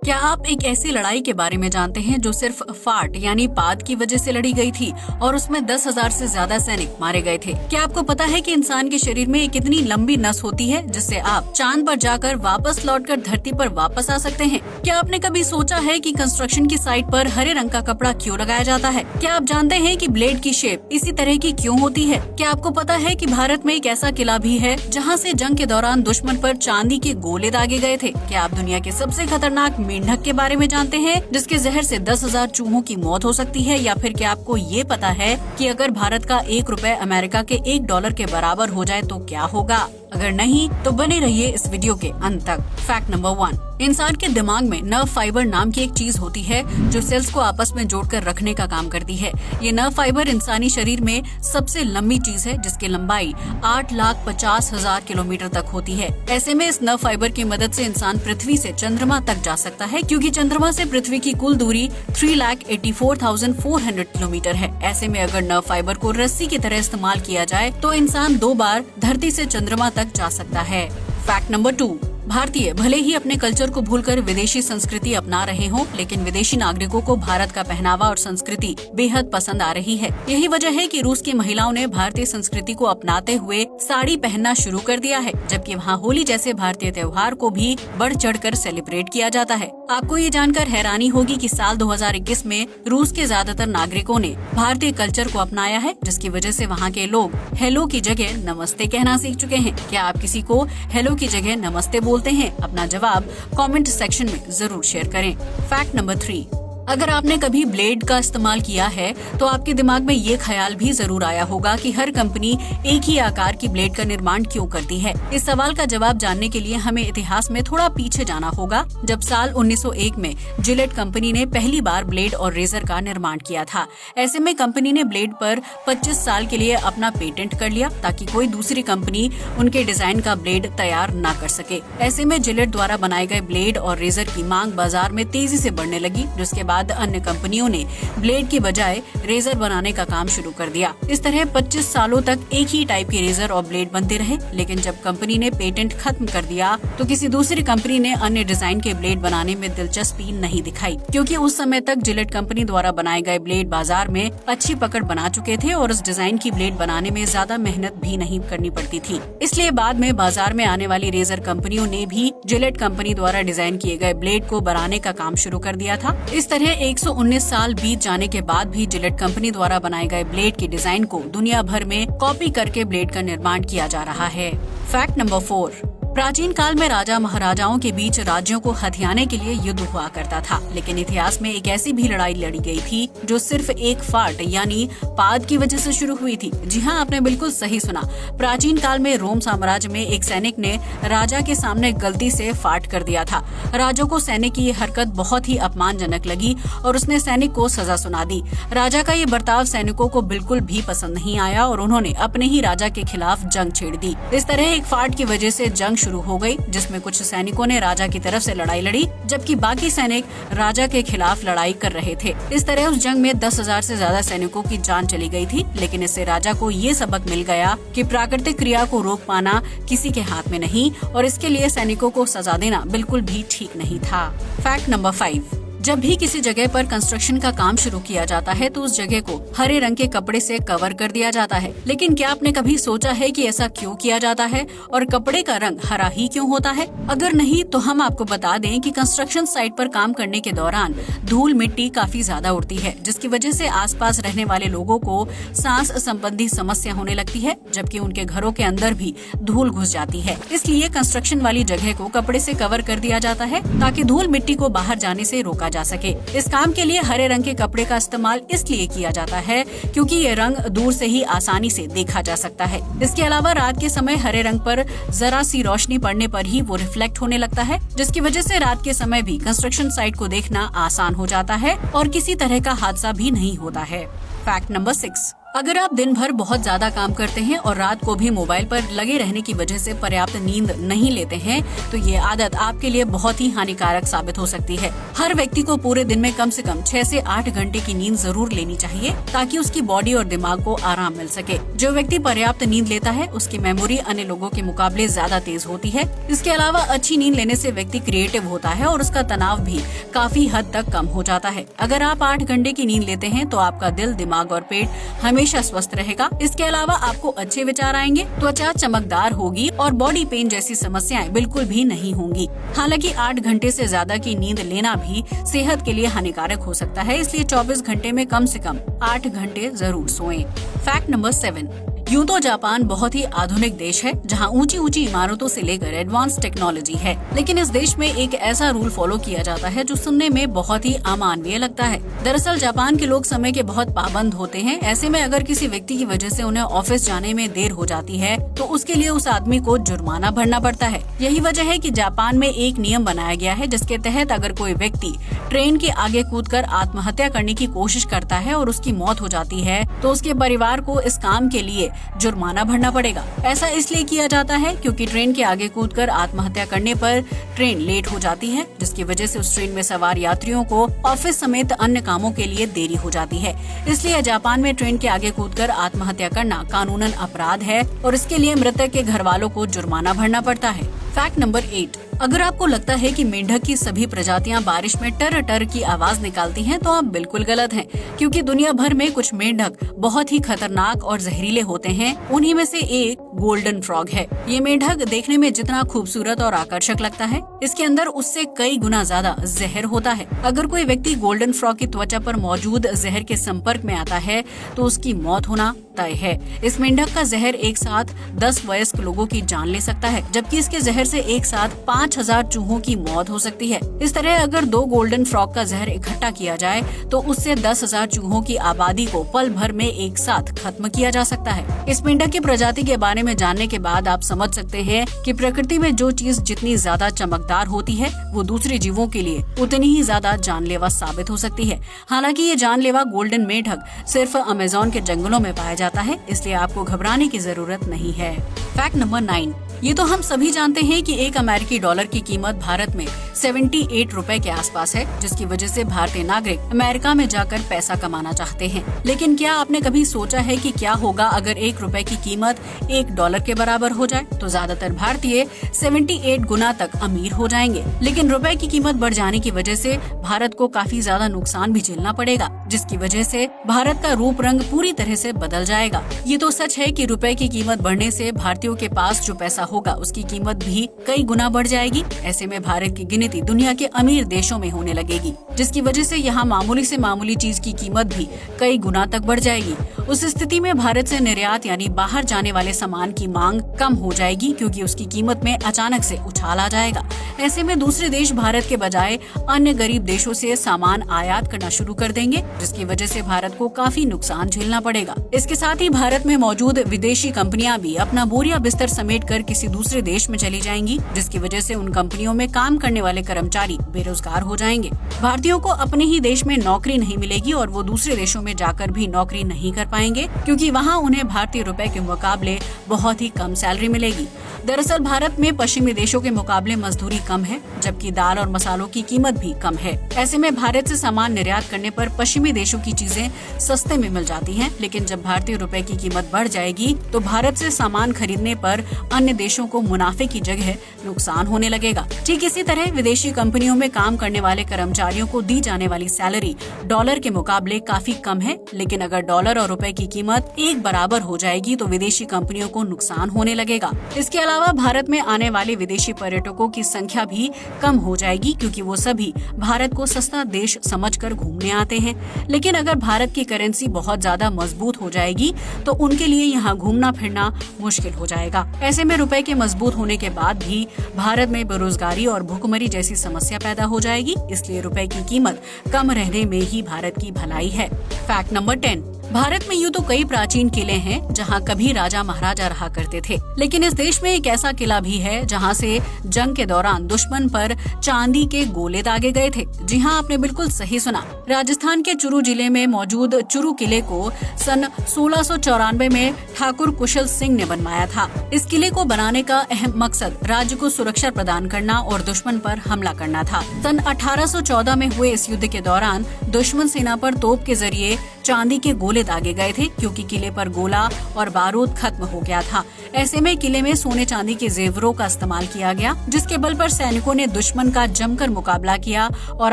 क्या आप एक ऐसी लड़ाई के बारे में जानते हैं जो सिर्फ फाट यानी पाद की वजह से लड़ी गई थी और उसमें 10,000 से ज्यादा सैनिक मारे गए थे? क्या आपको पता है कि इंसान के शरीर में एक इतनी लंबी नस होती है जिससे आप चांद पर जाकर वापस लौटकर धरती पर वापस आ सकते हैं? क्या आपने कभी सोचा है कि कंस्ट्रक्शन की साइट पर हरे रंग का कपड़ा क्यों लगाया जाता है? क्या आप जानते हैं कि ब्लेड की शेप इसी तरह की क्यों होती है? क्या आपको पता है कि भारत में एक ऐसा किला भी है जहाँ से जंग के दौरान दुश्मन पर चांदी के गोले दागे गए थे? क्या आप दुनिया के सबसे खतरनाक मेंढक के बारे में जानते हैं जिसके जहर से 10,000 चूहों की मौत हो सकती है? या फिर क्या आपको ये पता है कि अगर भारत का ₹1 अमेरिका के $1 के बराबर हो जाए तो क्या होगा? अगर नहीं तो बने रहिए इस वीडियो के अंत तक। फैक्ट नंबर 1, इंसान के दिमाग में नर्व फाइबर नाम की एक चीज होती है जो सेल्स को आपस में जोड़कर रखने का काम करती है। ये नर्व फाइबर इंसानी शरीर में सबसे लंबी चीज है जिसकी लंबाई 8,50,000 किलोमीटर तक होती है। ऐसे में इस नर्व फाइबर की मदद से इंसान पृथ्वी से चंद्रमा तक जा सकता है, क्योंकि चंद्रमा से पृथ्वी की कुल दूरी 3,84,400 किलोमीटर है। ऐसे में अगर नर्व फाइबर को रस्सी की तरह इस्तेमाल किया जाए तो इंसान 2 बार धरती से चंद्रमा तक जा सकता है। फैक्ट नंबर 2, भारतीय भले ही अपने कल्चर को भूलकर विदेशी संस्कृति अपना रहे हों, लेकिन विदेशी नागरिकों को भारत का पहनावा और संस्कृति बेहद पसंद आ रही है। यही वजह है कि रूस की महिलाओं ने भारतीय संस्कृति को अपनाते हुए साड़ी पहनना शुरू कर दिया है, जबकि वहाँ होली जैसे भारतीय त्योहार को भी बढ़ चढ़कर सेलिब्रेट किया जाता है। आपको ये जानकर हैरानी होगी कि साल 2021 में रूस के ज्यादातर नागरिकों ने भारतीय कल्चर को अपनाया है, जिसकी वजह से वहाँ के लोग हेलो की जगह नमस्ते कहना सीख चुके हैं। क्या आप किसी को हेलो की जगह नमस्ते बोलते हैं? अपना जवाब कमेंट सेक्शन में जरूर शेयर करें। फैक्ट नंबर 3, अगर आपने कभी ब्लेड का इस्तेमाल किया है तो आपके दिमाग में ये ख्याल भी जरूर आया होगा कि हर कंपनी एक ही आकार की ब्लेड का निर्माण क्यों करती है। इस सवाल का जवाब जानने के लिए हमें इतिहास में थोड़ा पीछे जाना होगा, जब साल 1901 में जिलेट कंपनी ने पहली बार ब्लेड और रेजर का निर्माण किया था। ऐसे में कंपनी ने ब्लेड पर 25 साल के लिए अपना पेटेंट कर लिया ताकि कोई दूसरी कंपनी उनके डिजाइन का ब्लेड तैयार न कर सके। ऐसे में जिलेट द्वारा बनाए गए ब्लेड और रेजर की मांग बाजार में तेजी से बढ़ने लगी, जिसके बाद अन्य कंपनियों ने ब्लेड की बजाय रेजर बनाने का काम शुरू कर दिया। इस तरह 25 सालों तक एक ही टाइप के रेजर और ब्लेड बनते रहे, लेकिन जब कंपनी ने पेटेंट खत्म कर दिया तो किसी दूसरी कंपनी ने अन्य डिजाइन के ब्लेड बनाने में दिलचस्पी नहीं दिखाई, क्योंकि उस समय तक जिलेट कंपनी द्वारा बनाए गए ब्लेड बाजार में अच्छी पकड़ बना चुके थे और उस डिजाइन की ब्लेड बनाने में ज्यादा मेहनत भी नहीं करनी पड़ती थी। इसलिए बाद में बाजार में आने वाली रेजर कंपनियों ने भी जिलेट कंपनी द्वारा डिजाइन किए गए ब्लेड को बनाने का काम शुरू कर दिया था। इस तरह 119 साल बीत जाने के बाद भी जिलेट कंपनी द्वारा बनाए गए ब्लेड के डिजाइन को दुनिया भर में कॉपी करके ब्लेड का निर्माण किया जा रहा है। फैक्ट नंबर 4, प्राचीन काल में राजा महाराजाओं के बीच राज्यों को हथियाने के लिए युद्ध हुआ करता था, लेकिन इतिहास में एक ऐसी भी लड़ाई लड़ी गई थी जो सिर्फ एक फाट यानी पाद की वजह से शुरू हुई थी। जी हाँ, आपने बिल्कुल सही सुना। प्राचीन काल में रोम साम्राज्य में एक सैनिक ने राजा के सामने गलती से फाट कर दिया था। राजा को सैनिक की ये हरकत बहुत ही अपमानजनक लगी और उसने सैनिक को सजा सुना दी। राजा का ये बर्ताव सैनिकों को बिल्कुल भी पसंद नहीं आया और उन्होंने अपने ही राजा के खिलाफ जंग छेड़ दी। इस तरह एक फाट की वजह से जंग शुरू हो गई, जिसमें कुछ सैनिकों ने राजा की तरफ से लड़ाई लड़ी, जबकि बाकी सैनिक राजा के खिलाफ लड़ाई कर रहे थे। इस तरह उस जंग में 10,000 से ज्यादा सैनिकों की जान चली गई थी, लेकिन इससे राजा को ये सबक मिल गया कि प्राकृतिक क्रिया को रोक पाना किसी के हाथ में नहीं और इसके लिए सैनिकों को सजा देना बिल्कुल भी ठीक नहीं था। फैक्ट नंबर 5, जब भी किसी जगह पर कंस्ट्रक्शन का काम शुरू किया जाता है तो उस जगह को हरे रंग के कपड़े से कवर कर दिया जाता है। लेकिन क्या आपने कभी सोचा है कि ऐसा क्यों किया जाता है और कपड़े का रंग हरा ही क्यों होता है? अगर नहीं तो हम आपको बता दें कि कंस्ट्रक्शन साइट पर काम करने के दौरान धूल मिट्टी काफी ज्यादा उड़ती है, जिसकी वजह से आसपास रहने वाले लोगों को सांस संबंधी समस्या होने लगती है, जबकि उनके घरों के अंदर भी धूल घुस जाती है। इसलिए कंस्ट्रक्शन वाली जगह को कपड़े से कवर कर दिया जाता है ताकि धूल मिट्टी को बाहर जाने से रोका जा सके। इस काम के लिए हरे रंग के कपड़े का इस्तेमाल इसलिए किया जाता है क्योंकि ये रंग दूर से ही आसानी से देखा जा सकता है। इसके अलावा रात के समय हरे रंग पर जरा सी रोशनी पड़ने पर ही वो रिफ्लेक्ट होने लगता है, जिसकी वजह से रात के समय भी कंस्ट्रक्शन साइट को देखना आसान हो जाता है और किसी तरह का हादसा भी नहीं होता है। फैक्ट नंबर 6, अगर आप दिन भर बहुत ज्यादा काम करते हैं और रात को भी मोबाइल पर लगे रहने की वजह से पर्याप्त नींद नहीं लेते हैं, तो ये आदत आपके लिए बहुत ही हानिकारक साबित हो सकती है। हर व्यक्ति को पूरे दिन में कम से कम 6 से 8 घंटे की नींद जरूर लेनी चाहिए, ताकि उसकी बॉडी और दिमाग को आराम मिल सके। जो व्यक्ति पर्याप्त नींद लेता है, उसकी मेमोरी अन्य लोगों के मुकाबले ज्यादा तेज होती है। इसके अलावा अच्छी नींद लेने से व्यक्ति क्रिएटिव होता है और उसका तनाव भी काफी हद तक कम हो जाता है। अगर आप 8 घंटे की नींद लेते हैं, तो आपका दिल, दिमाग और पेट हमेशा स्वस्थ रहेगा। इसके अलावा आपको अच्छे विचार आएंगे, त्वचा चमकदार होगी और बॉडी पेन जैसी समस्याएं बिल्कुल भी नहीं होंगी। हालांकि 8 घंटे से ज्यादा की नींद लेना भी सेहत के लिए हानिकारक हो सकता है, इसलिए 24 घंटे में कम से कम 8 घंटे जरूर सोएं। Fact number 7। यूं तो जापान बहुत ही आधुनिक देश है, जहां ऊंची ऊंची इमारतों से लेकर एडवांस टेक्नोलॉजी है, लेकिन इस देश में एक ऐसा रूल फॉलो किया जाता है जो सुनने में बहुत ही अमानवीय लगता है। दरअसल जापान के लोग समय के बहुत पाबंद होते हैं। ऐसे में अगर किसी व्यक्ति की वजह से उन्हें ऑफिस जाने में देर हो जाती है, तो उसके लिए उस आदमी को जुर्माना भरना पड़ता है। यही वजह है कि जापान में एक नियम बनाया गया है, जिसके तहत अगर कोई व्यक्ति ट्रेन के आगे कूदकर आत्महत्या करने की कोशिश करता है और उसकी मौत हो जाती है, तो उसके परिवार को इस काम के लिए जुर्माना भरना पड़ेगा। ऐसा इसलिए किया जाता है क्योंकि ट्रेन के आगे कूदकर आत्महत्या करने पर ट्रेन लेट हो जाती है, जिसकी वजह से उस ट्रेन में सवार यात्रियों को ऑफिस समेत अन्य कामों के लिए देरी हो जाती है। इसलिए जापान में ट्रेन के आगे कूदकर आत्महत्या करना कानूनन अपराध है और इसके लिए मृतक के घर वालों को जुर्माना भरना पड़ता है। Fact number 8। अगर आपको लगता है कि मेंढक की सभी प्रजातियां बारिश में टर टर की आवाज निकालती हैं, तो आप बिल्कुल गलत हैं, क्योंकि दुनिया भर में कुछ मेंढक बहुत ही खतरनाक और जहरीले होते हैं। उन्हीं में से एक गोल्डन फ्रॉग है। ये मेंढक देखने में जितना खूबसूरत और आकर्षक लगता है, इसके अंदर उससे कई गुना ज्यादा जहर होता है। अगर कोई व्यक्ति गोल्डन फ्रॉग की त्वचा पर मौजूद जहर के संपर्क में आता है, तो उसकी मौत होना तय है। इस मेंढक का जहर एक साथ 10 वयस्क लोगों की जान ले सकता है, जबकि इसके जहर से एक साथ 5000 चूहों की मौत हो सकती है। इस तरह अगर 2 गोल्डन फ्रॉग का जहर इकट्ठा किया जाए, तो उससे 10,000 चूहों की आबादी को पल भर में एक साथ खत्म किया जा सकता है। इस मेंढक की प्रजाति के बारे में जानने के बाद आप समझ सकते हैं कि प्रकृति में जो चीज जितनी ज्यादा चमकदार होती है, वो दूसरे जीवों के लिए उतनी ही ज्यादा जानलेवा साबित हो सकती है। हालांकि ये जानलेवा गोल्डन मेंढक सिर्फ अमेज़न के जंगलों में पाया जाता है, इसलिए आपको घबराने की जरूरत नहीं है। Fact number 9। ये तो हम सभी जानते हैं कि एक अमेरिकी डॉलर की कीमत भारत में 78 रुपए के आसपास है, जिसकी वजह से भारतीय नागरिक अमेरिका में जाकर पैसा कमाना चाहते हैं। लेकिन क्या आपने कभी सोचा है कि क्या होगा अगर 1 रुपए की कीमत 1 डॉलर के बराबर हो जाए? तो ज्यादातर भारतीय 78 गुना तक अमीर हो जाएंगे। लेकिन रुपए की कीमत बढ़ जाने की वजह से भारत को काफी ज्यादा नुकसान भी झेलना पड़ेगा, जिसकी वजह से भारत का रूप रंग पूरी तरह से बदल जाएगा। ये तो सच है कि रुपए की कीमत बढ़ने से भारतीयों के पास जो पैसा होगा, उसकी कीमत भी कई गुना बढ़ जाएगी। ऐसे में भारत की गिनती दुनिया के अमीर देशों में होने लगेगी, जिसकी वजह से यहाँ मामूली से मामूली चीज की कीमत भी कई गुना तक बढ़ जाएगी। उस स्थिति में भारत से निर्यात यानी बाहर जाने वाले सामान की मांग कम हो जाएगी, क्योंकि उसकी कीमत में अचानक से उछाल आ जाएगा। ऐसे में दूसरे देश भारत के बजाय अन्य गरीब देशों से सामान आयात करना शुरू कर देंगे, जिसकी वजह से भारत को काफी नुकसान झेलना पड़ेगा। इसके साथ ही भारत में मौजूद विदेशी कंपनियां भी अपना बोरिया बिस्तर समेटकर किसी दूसरे देश में चली जाएंगी, जिसकी वजह से उन कंपनियों में काम करने वाले कर्मचारी बेरोजगार हो जाएंगे। भारतीयों को अपने ही देश में नौकरी नहीं मिलेगी और वो दूसरे देशों में जाकर भी नौकरी नहीं कर पाएंगे, क्योंकि वहाँ उन्हें भारतीय रुपए के मुकाबले बहुत ही कम सैलरी मिलेगी। दरअसल भारत में पश्चिमी देशों के मुकाबले मजदूरी कम है, जबकि दाल और मसालों की कीमत भी कम है। ऐसे में भारत से सामान निर्यात करने पर पश्चिमी देशों की चीजें सस्ते में मिल जाती हैं, लेकिन जब भारतीय रुपए की कीमत बढ़ जाएगी, तो भारत से सामान खरीदने पर अन्य देशों को मुनाफे की जगह नुकसान होने लगेगा। ठीक इसी तरह विदेशी कंपनियों में काम करने वाले कर्मचारियों को दी जाने वाली सैलरी डॉलर के मुकाबले काफी कम है, लेकिन अगर डॉलर और रुपए की कीमत एक बराबर हो जाएगी, तो विदेशी कंपनियों को नुकसान होने लगेगा। इसके अलावा भारत में आने वाले विदेशी पर्यटकों की संख्या भी कम हो जाएगी, क्योंकि वो सभी भारत को सस्ता देश समझकर घूमने आते हैं। लेकिन अगर भारत की करेंसी बहुत ज्यादा मजबूत हो जाएगी, तो उनके लिए यहाँ घूमना फिरना मुश्किल हो जाएगा। ऐसे में रुपए के मजबूत होने के बाद भी भारत में बेरोजगारी और भुखमरी जैसी समस्या पैदा हो जाएगी। इसलिए रुपए की कीमत कम रहने में ही भारत की भलाई है। Fact number 10। भारत में यूँ तो कई प्राचीन किले हैं जहाँ कभी राजा महाराजा रहा करते थे, लेकिन इस देश में एक ऐसा किला भी है जहाँ से जंग के दौरान दुश्मन पर चांदी के गोले दागे गए थे। जी हाँ, आपने बिल्कुल सही सुना। राजस्थान के चुरू जिले में मौजूद चुरू किले को सन 1694 में ठाकुर कुशल सिंह ने बनवाया था। इस किले को बनाने का अहम मकसद राज्य को सुरक्षा प्रदान करना और दुश्मन पर हमला करना था। सन 1814 में हुए इस युद्ध के दौरान दुश्मन सेना पर तोप के जरिए चांदी के गोले दागे गए थे, क्योंकि किले पर गोला और बारूद खत्म हो गया था। ऐसे में किले में सोने चांदी के जेवरों का इस्तेमाल किया गया, जिसके बल पर सैनिकों ने दुश्मन का जमकर मुकाबला किया और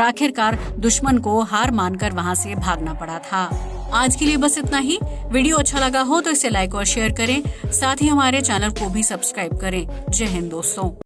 आखिरकार दुश्मन को हार मानकर वहां से भागना पड़ा था। आज के लिए बस इतना ही। वीडियो अच्छा लगा हो तो इसे लाइक और शेयर करें, साथ ही हमारे चैनल को भी सब्सक्राइब करें। जय हिंद दोस्तों।